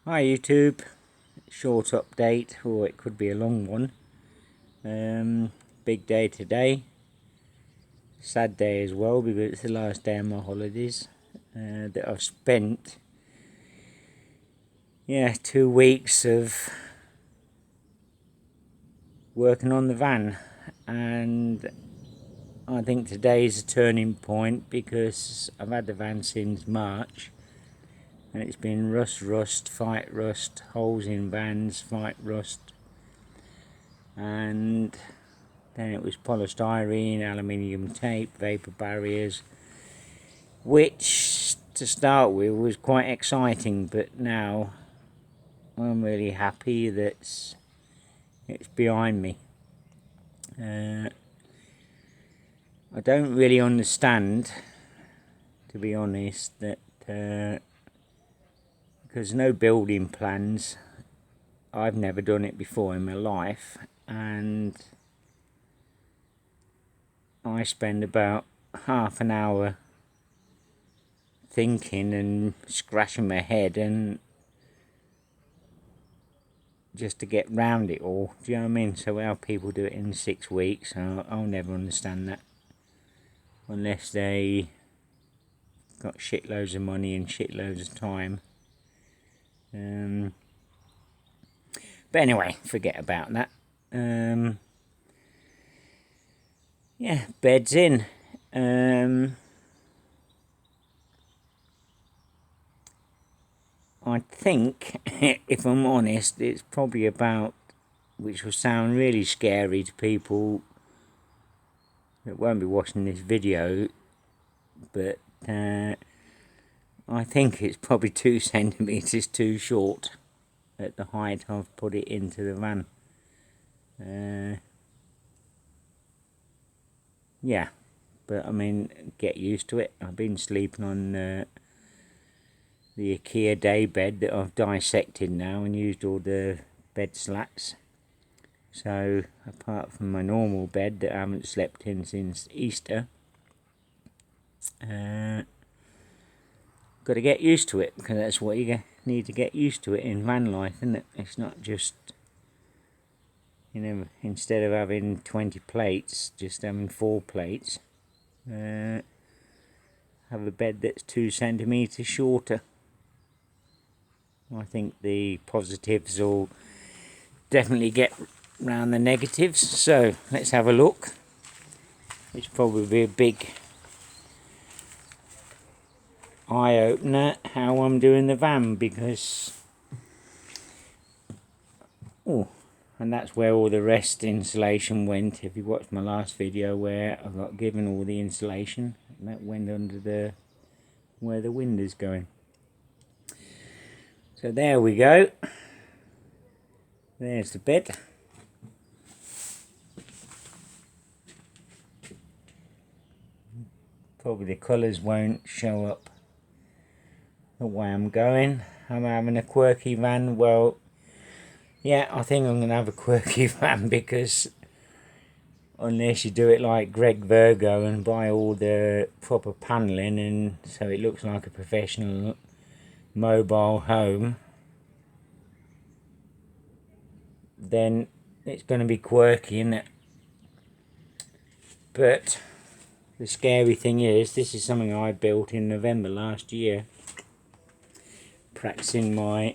Hi YouTube, short update, or it could be a long one. Big day today, sad day as well because it's the last day of my holidays that I've spent 2 weeks of working on the van, and I think today is a turning point because I've had the van since March. And it's been rust, fight rust, holes in vans, fight rust, and then it was polystyrene, aluminium tape, vapor barriers, which to start with was quite exciting, but now I'm really happy that it's behind me. I don't really understand, to be honest, that because no building plans, I've never done it before in my life, and I spend about half an hour thinking and scratching my head and just to get round it all. Do you know what I mean? So how people do it in 6 weeks, I'll never understand that unless they got shitloads of money and shitloads of time. But anyway, forget about that. Yeah, bed's in. I think, if I'm honest, it's probably about, which will sound really scary to people that won't be watching this video, but I think it's probably 2 centimetres too short at the height I've put it into the van. Yeah, but I mean, get used to it. I've been sleeping on the IKEA day bed that I've dissected now and used all the bed slats. So apart from my normal bed that I haven't slept in since Easter, got to get used to it, because that's what you need to get used to it in van life, isn't it? It's not just, you know, instead of having 20 plates, just having 4 plates. Have a bed that's 2 centimetres shorter. I think the positives will definitely get round the negatives, so let's have a look. It's probably a big eye-opener how I'm doing the van, because and that's where all the rest insulation went. If you watched my last video where I got given all the insulation, that went under the where the wind is going. So there we go. There's the bed. Probably the colours won't show up the way I'm going. I'm having a quirky van. Well, yeah, I think I'm going to have a quirky van, because unless you do it like Greg Virgo and buy all the proper panelling and so it looks like a professional mobile home, then it's going to be quirky, isn't it? But the scary thing is, this is something I built in November last year, practicing my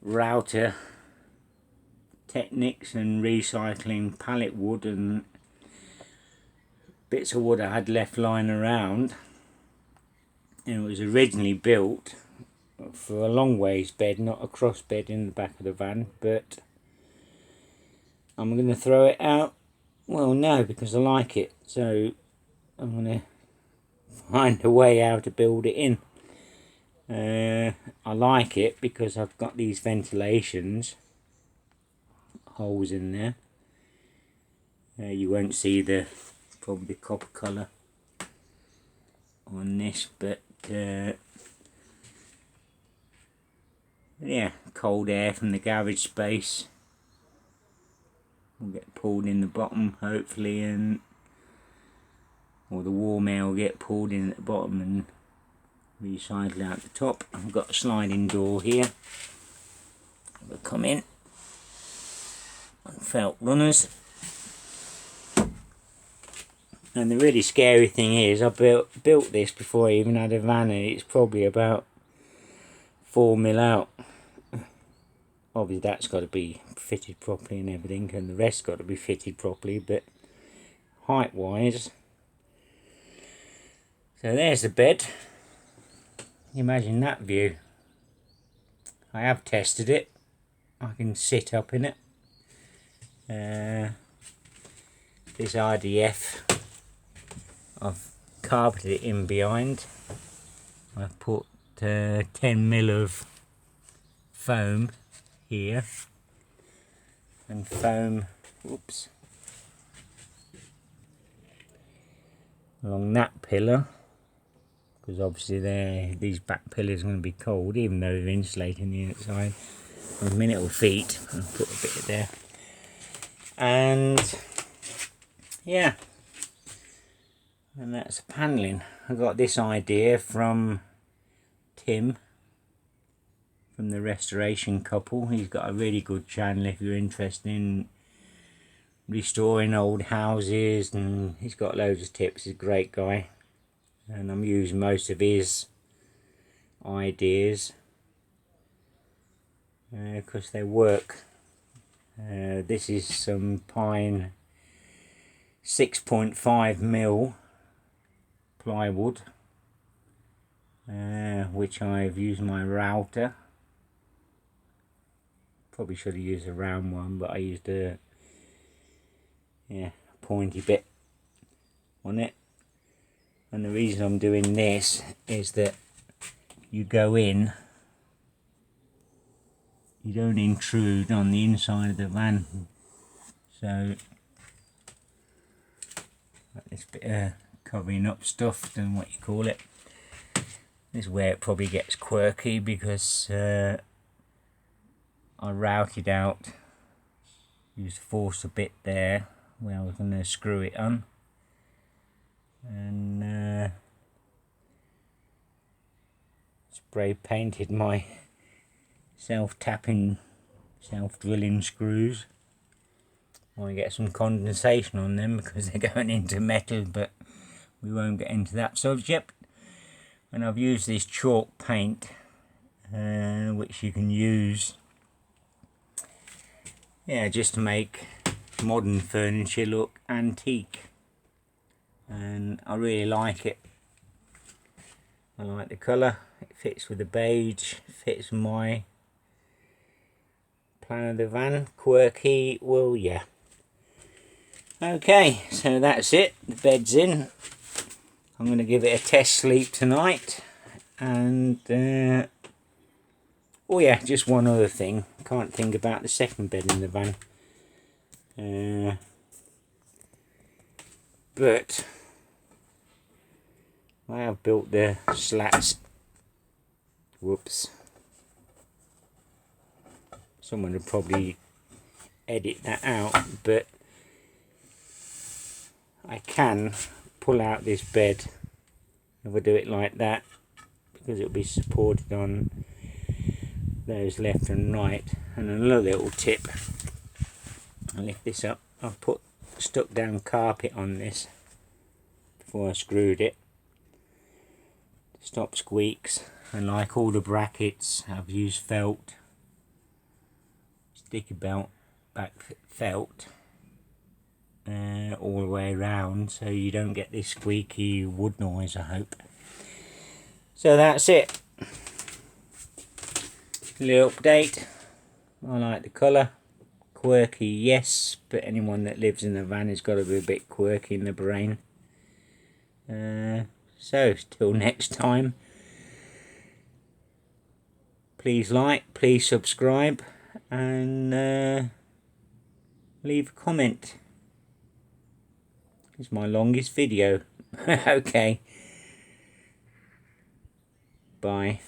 router techniques and recycling pallet wood and bits of wood I had left lying around. And it was originally built for a long ways bed, not a cross bed in the back of the van, but I'm going to throw it out. Well, no, because I like it, so I'm going to find a way how to build it in. I like it because I've got these ventilations holes in there. You won't see the probably the copper colour on this, but yeah, cold air from the garage space will get pulled in the bottom hopefully, or the warm air will get pulled in at the bottom, and recycle out the top. I've got a sliding door here. We'll come in on felt runners. And the really scary thing is, I built this before I even had a van, and it's probably about 4 mil out. Obviously that's got to be fitted properly and everything, and the rest got to be fitted properly, but height wise. So there's the bed. Imagine that view. I have tested it. I can sit up in it. This RDF, I've carpeted it in behind. I've put 10 mil of foam here, and foam, whoops, along that pillar, because obviously these back pillars are going to be cold, even though they're insulating the outside. A minute or feet, I'll put a bit there, and yeah, and that's the panelling. I got this idea from Tim, from the Restoration Couple. He's got a really good channel if you're interested in restoring old houses, and he's got loads of tips. He's a great guy, and I'm using most of his ideas because they work. This is some pine 6.5 mil plywood, which I've used my router. Probably should have used a round one, but I used a pointy bit on it. And the reason I'm doing this is that you go in, you don't intrude on the inside of the van. So this bit of covering up stuff, don't know what you call it. This is where it probably gets quirky, because I routed out, used force a bit there where I was going to screw it on, and spray painted my self-tapping, self-drilling screws. I want to get some condensation on them because they're going into metal, but we won't get into that subject. And I've used this chalk paint, which you can use just to make modern furniture look antique, and I really like it. I like the colour, it fits with the beige, fits my plan of the van. Quirky, well, yeah. Okay, so that's it, the bed's in. I'm going to give it a test sleep tonight, and oh yeah, just one other thing, can't think about the second bed in the van, but I have built the slats. Whoops, someone would probably edit that out, but I can pull out this bed if I do it like that, because it'll be supported on those left and right. And another little tip, I'll lift this up, I've stuck down carpet on this before I screwed it to stop squeaks, and like all the brackets I've used felt, sticky belt back felt all the way around, so you don't get this squeaky wood noise, I hope. So that's it, little update. I like the colour, quirky yes, but anyone that lives in a van has got to be a bit quirky in the brain. So till next time, please like, please subscribe, and leave a comment. It's my longest video. Okay. Bye.